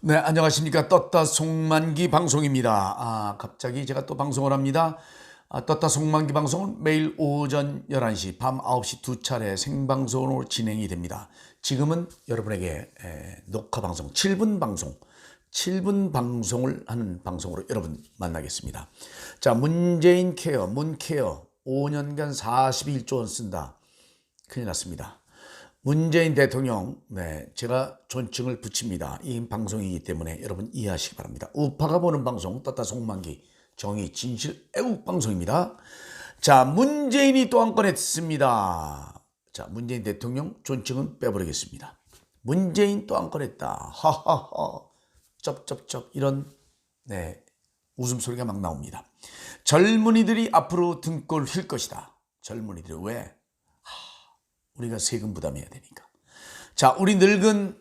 네, 안녕하십니까. 떴다 송만기 방송입니다. 갑자기 제가 또 방송을 합니다. 떴다 송만기 방송은 매일 오전 11시, 밤 9시 두 차례 생방송으로 진행이 됩니다. 지금은 여러분에게 녹화 방송, 7분 방송, 7분 방송을 하는 방송으로 여러분 만나겠습니다. 자, 문재인 케어, 문케어 5년간 41조 원 쓴다. 큰일 났습니다. 문재인 대통령, 제가 존칭을 붙입니다. 이 방송이기 때문에 여러분 이해하시기 바랍니다. 우파가 보는 방송, 떴다 송만기, 정의, 진실, 애국 방송입니다. 자, 문재인이 또 한 건 했습니다. 자, 문재인 대통령 존칭은 빼버리겠습니다. 문재인 또 한 건 했다. 하하하, 쩝쩝쩝, 이런, 웃음소리가 막 나옵니다. 젊은이들이 앞으로 등골 휠 것이다. 젊은이들이 왜? 우리가 세금 부담해야 되니까. 자, 우리 늙은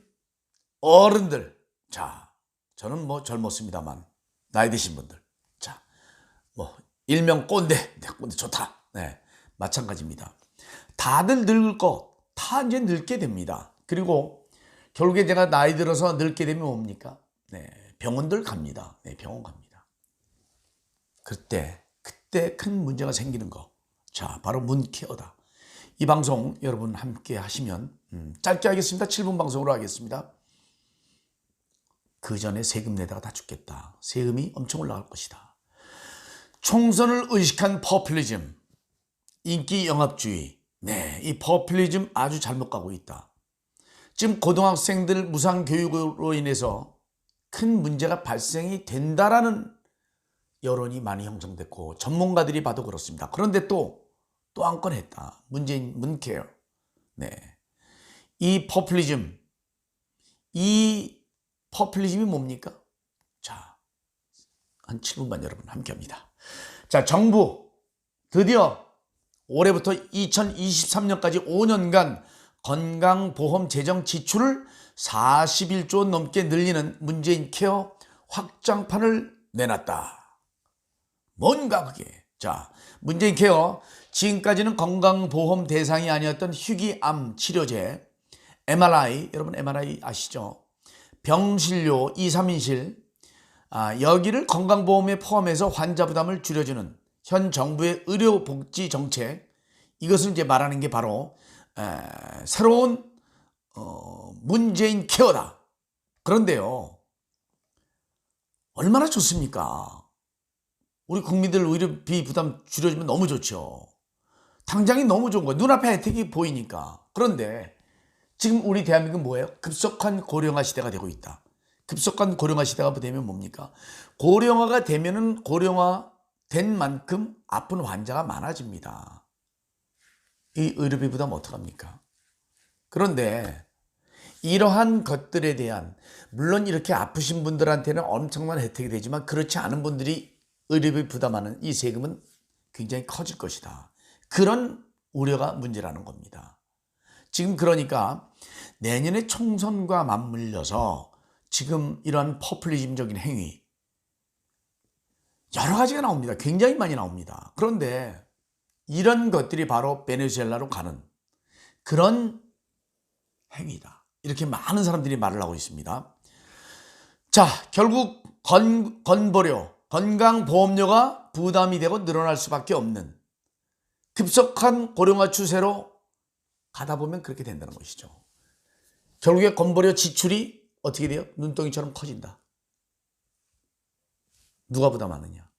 어른들. 자, 저는 뭐 젊었습니다만 나이 드신 분들. 자, 뭐 일명 꼰대. 네, 꼰대 좋다. 네, 마찬가지입니다. 다들 늙을 거 다 이제 늙게 됩니다. 그리고 결국에 제가 나이 들어서 늙게 되면 뭡니까? 병원들 갑니다. 병원 갑니다. 그때 큰 문제가 생기는 거. 자, 바로 문케어다. 이 방송 여러분 함께 하시면 짧게 하겠습니다. 7분 방송으로 하겠습니다. 그 전에 세금 내다가 다 죽겠다. 세금이 엄청 올라갈 것이다. 총선을 의식한 포퓰리즘, 인기 영합주의. 이 포퓰리즘 아주 잘못 가고 있다. 지금 고등학생들 무상교육으로 인해서 큰 문제가 발생이 된다라는 여론이 많이 형성됐고 전문가들이 봐도 그렇습니다. 그런데 또 한 건 했다. 문재인 문케어. 이 포퓰리즘이 뭡니까? 자, 한 7분만 여러분 함께 합니다. 자, 정부 드디어 올해부터 2023년까지 5년간 건강보험 재정 지출을 41조 원 넘게 늘리는 문재인 케어 확장판을 내놨다. 뭔가 그게. 자, 문재인 케어, 지금까지는 건강보험 대상이 아니었던 희귀암 치료제, MRI, 여러분 MRI 아시죠? 병실료 2, 3인실, 여기를 건강보험에 포함해서 환자 부담을 줄여주는 현 정부의 의료복지 정책, 이것을 이제 말하는 게 바로 새로운 문재인 케어다. 그런데요, 얼마나 좋습니까? 우리 국민들 의료비 부담 줄여주면 너무 좋죠. 당장이 너무 좋은 거예요. 눈앞에 혜택이 보이니까. 그런데 지금 우리 대한민국은 뭐예요? 급속한 고령화 시대가 되고 있다. 급속한 고령화 시대가 되면 뭡니까? 고령화가 되면은 고령화된 만큼 아픈 환자가 많아집니다. 이 의료비 부담 어떡합니까? 그런데 이러한 것들에 대한, 물론 이렇게 아프신 분들한테는 엄청난 혜택이 되지만 그렇지 않은 분들이 의료비 부담하는 이 세금은 굉장히 커질 것이다. 그런 우려가 문제라는 겁니다. 지금 그러니까 내년에 총선과 맞물려서 지금 이러한 포퓰리즘적인 행위 여러 가지가 나옵니다. 굉장히 많이 나옵니다. 그런데 이런 것들이 바로 베네수엘라로 가는 그런 행위다. 이렇게 많은 사람들이 말을 하고 있습니다. 자, 결국 건강보험료가 부담이 되고 늘어날 수밖에 없는 급속한 고령화 추세로 가다 보면 그렇게 된다는 것이죠. 결국에 건보료 지출이 어떻게 돼요? 눈덩이처럼 커진다. 누가 부담하느냐?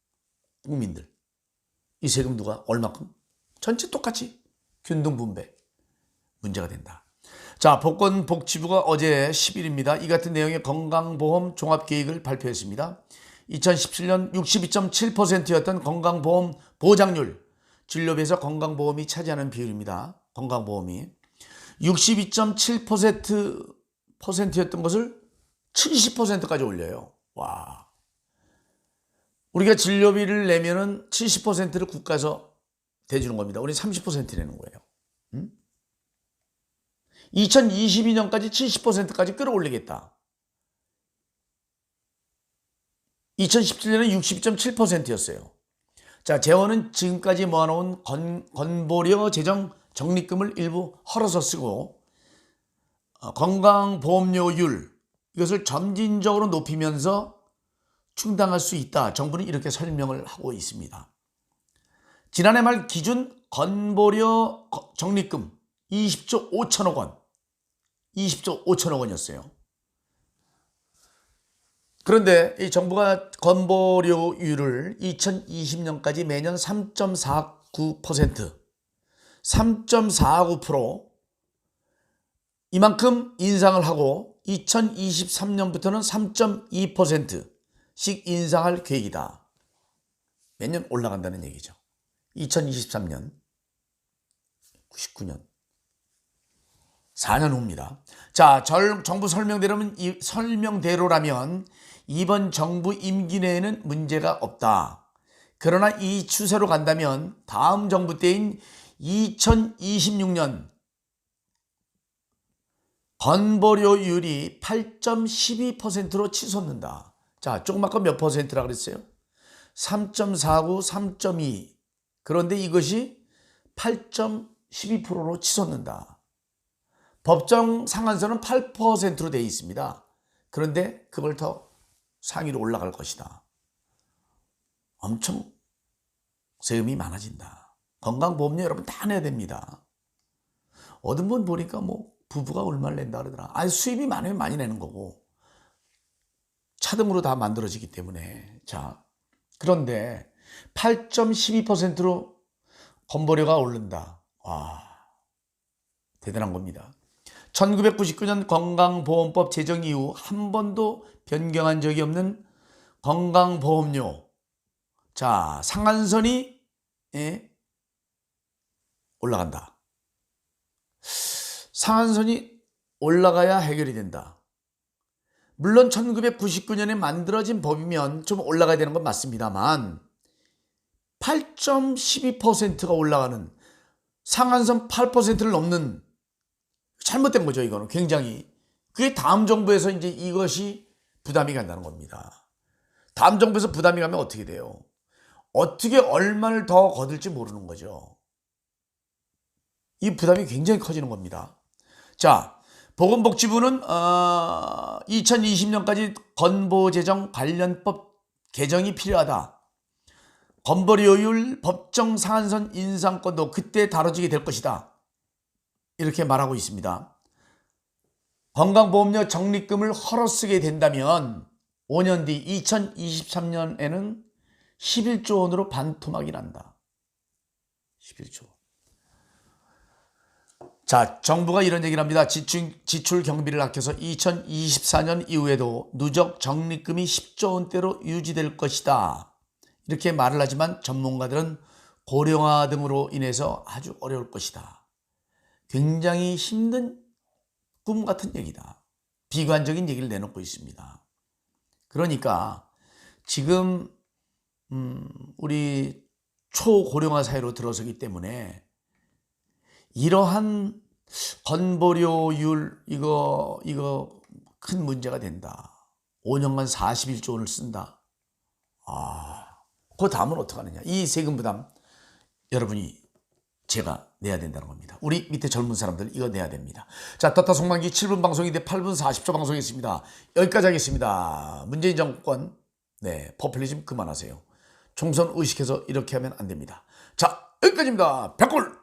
국민들. 이 세금 누가 얼마큼? 전체 똑같이 균등분배. 문제가 된다. 자, 보건복지부가 어제 10일입니다. 이 같은 내용의 건강보험 종합계획을 발표했습니다. 2017년 62.7%였던 건강보험 보장률, 진료비에서 건강보험이 차지하는 비율입니다. 건강보험이 62.7%였던 것을 70%까지 올려요. 와. 우리가 진료비를 내면은 70%를 국가에서 대주는 겁니다. 우리 30% 내는 거예요. 2022년까지 70%까지 끌어올리겠다. 2017년에 62.7%였어요. 자, 재원은 지금까지 모아놓은 건보료 재정 적립금을 일부 헐어서 쓰고 건강보험료율 이것을 점진적으로 높이면서 충당할 수 있다. 정부는 이렇게 설명을 하고 있습니다. 지난해 말 기준 건보료 적립금 20조 5천억 원. 20조 5천억 원이었어요. 그런데 이 정부가 건보료율을 2020년까지 매년 3.49%, 3.49% 이만큼 인상을 하고 2023년부터는 3.2%씩 인상할 계획이다. 매년 올라간다는 얘기죠. 2023년, 99년, 4년 후입니다. 자, 정부 설명대로라면 이번 정부 임기 내에는 문제가 없다. 그러나 이 추세로 간다면 다음 정부 때인 2026년 건보료율이 8.12%로 치솟는다. 자, 조금 아까 몇 퍼센트라 그랬어요? 3.49, 3.2. 그런데 이것이 8.12%로 치솟는다. 법정 상한선은 8%로 되어 있습니다. 그런데 그걸 더 상위로 올라갈 것이다. 엄청 세금이 많아진다. 건강보험료 여러분 다 내야 됩니다. 어떤 분 보니까 뭐 부부가 얼마를 낸다 그러더라. 아니 수입이 많으면 많이 내는 거고 차등으로 다 만들어지기 때문에. 자, 그런데 8.12%로 건보료가 오른다. 와, 대단한 겁니다. 1999년 건강보험법 제정 이후 한 번도 변경한 적이 없는 건강보험료. 자, 상한선이 올라간다. 상한선이 올라가야 해결이 된다. 물론 1999년에 만들어진 법이면 좀 올라가야 되는 건 맞습니다만 8.12%가 올라가는 상한선 8%를 넘는 잘못된 거죠. 이거는 굉장히. 그게 다음 정부에서 이제 이것이 부담이 간다는 겁니다. 다음 정부에서 부담이 가면 어떻게 돼요? 어떻게 얼마를 더 거둘지 모르는 거죠. 이 부담이 굉장히 커지는 겁니다. 자, 보건복지부는 2020년까지 건보제정 관련법 개정이 필요하다. 건보료율 법정 상한선 인상권도 그때 다뤄지게 될 것이다. 이렇게 말하고 있습니다. 건강보험료 적립금을 헐어쓰게 된다면 5년 뒤 2023년에는 11조 원으로 반토막이 난다. 11조. 자, 정부가 이런 얘기를 합니다. 지출 경비를 아껴서 2024년 이후에도 누적 적립금이 10조 원대로 유지될 것이다. 이렇게 말을 하지만 전문가들은 고령화 등으로 인해서 아주 어려울 것이다. 굉장히 힘든 꿈 같은 얘기다. 비관적인 얘기를 내놓고 있습니다. 그러니까 지금 우리 초고령화 사회로 들어서기 때문에 이러한 건보료율 이거 큰 문제가 된다. 5년간 41조 원을 쓴다. 그 다음은 어떡하느냐. 이 세금 부담 여러분이 제가 내야 된다는 겁니다. 우리 밑에 젊은 사람들 이거 내야 됩니다. 자, 떴다 속만기 7분 방송인데 8분 40초 방송했습니다. 여기까지 하겠습니다. 문재인 정권 포퓰리즘 그만하세요. 총선 의식해서 이렇게 하면 안 됩니다. 자, 여기까지입니다. 백골